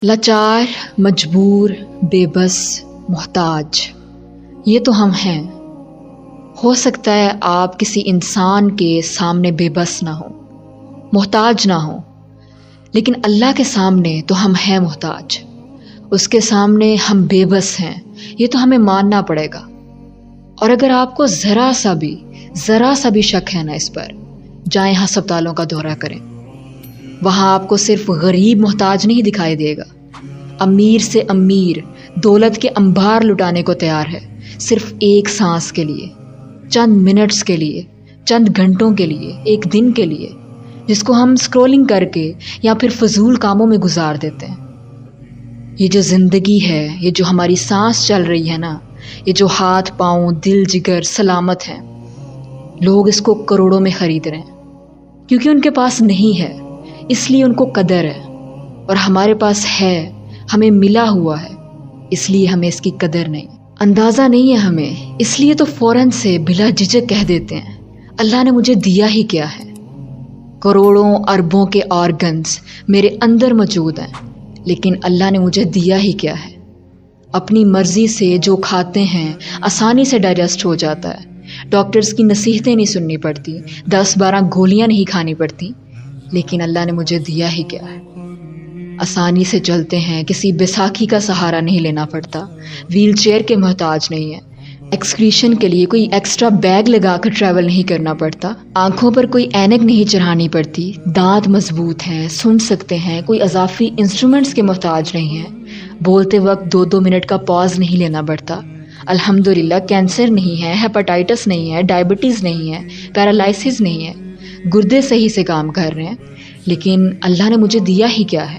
لاچار، مجبور، بے بس، محتاج، یہ تو ہم ہیں۔ ہو سکتا ہے آپ کسی انسان کے سامنے بے بس نہ ہوں، محتاج نہ ہوں، لیکن اللہ کے سامنے تو ہم ہیں محتاج۔ اس کے سامنے ہم بے بس ہیں، یہ تو ہمیں ماننا پڑے گا۔ اور اگر آپ کو ذرا سا بھی شک ہے نا اس پر، جائیں ہسپتالوں کا دورہ کریں۔ وہاں آپ کو صرف غریب محتاج نہیں دکھائی دے گا، امیر سے امیر دولت کے انبار لٹانے کو تیار ہے، صرف ایک سانس کے لیے، چند منٹس کے لیے، چند گھنٹوں کے لیے، ایک دن کے لیے، جس کو ہم اسکرولنگ کر کے یا پھر فضول کاموں میں گزار دیتے ہیں۔ یہ جو زندگی ہے، یہ جو ہماری سانس چل رہی ہے نا، یہ جو ہاتھ پاؤں دل جگر سلامت ہیں، لوگ اس کو کروڑوں میں خرید رہے ہیں کیونکہ ان کے پاس نہیں ہے، اس لیے ان کو قدر ہے، اور ہمارے پاس ہے، ہمیں ملا ہوا ہے، اس لیے ہمیں اس کی قدر نہیں، اندازہ نہیں ہے ہمیں، اس لیے تو فوراً سے بلا جھجک کہہ دیتے ہیں اللہ نے مجھے دیا ہی کیا ہے۔ کروڑوں اربوں کے آرگنز میرے اندر موجود ہیں، لیکن اللہ نے مجھے دیا ہی کیا ہے۔ اپنی مرضی سے جو کھاتے ہیں آسانی سے ڈائجسٹ ہو جاتا ہے، ڈاکٹرز کی نصیحتیں نہیں سننی پڑتی، 10-12 گولیاں نہیں کھانی پڑتی، لیکن اللہ نے مجھے دیا ہی کیا ہے۔ آسانی سے چلتے ہیں، کسی بیساکھی کا سہارا نہیں لینا پڑتا، ویل چیئر کے محتاج نہیں ہیں، ایکسکریشن کے لیے کوئی ایکسٹرا بیگ لگا کر ٹریول نہیں کرنا پڑتا، آنکھوں پر کوئی اینک نہیں چڑھانی پڑتی، دانت مضبوط ہیں، سن سکتے ہیں، کوئی اضافی انسٹرومنٹس کے محتاج نہیں ہیں، بولتے وقت 2-2 منٹ کا پاز نہیں لینا پڑتا، الحمدللہ کینسر نہیں ہے، ہیپاٹائٹس نہیں ہے، ڈائبٹیز نہیں ہے، پیرالائسس نہیں ہے، گردے صحیح سے کام کر رہے ہیں، لیکن اللہ نے مجھے دیا ہی کیا ہے۔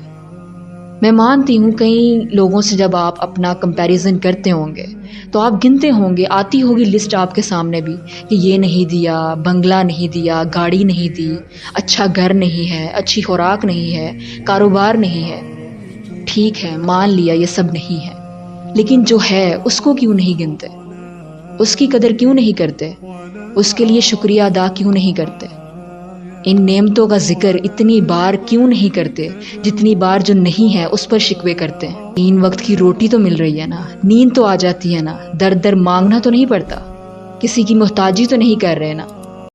میں مانتی ہوں کئی لوگوں سے جب آپ اپنا کمپیریزن کرتے ہوں گے تو آپ گنتے ہوں گے، آتی ہوگی لسٹ آپ کے سامنے بھی کہ یہ نہیں دیا، بنگلہ نہیں دیا، گاڑی نہیں دی، اچھا گھر نہیں ہے، اچھی خوراک نہیں ہے، کاروبار نہیں ہے۔ ٹھیک ہے، مان لیا یہ سب نہیں ہے، لیکن جو ہے اس کو کیوں نہیں گنتے؟ اس کی قدر کیوں نہیں کرتے؟ اس کے لیے شکریہ ادا کیوں نہیں کرتے؟ ان نعمتوں کا ذکر اتنی بار کیوں نہیں کرتے جتنی بار جو نہیں ہے اس پر شکوے کرتے ہیں؟ 3 وقت کی روٹی تو مل رہی ہے نا، نیند تو آ جاتی ہے نا، در در مانگنا تو نہیں پڑتا، کسی کی محتاجی تو نہیں کر رہے نا۔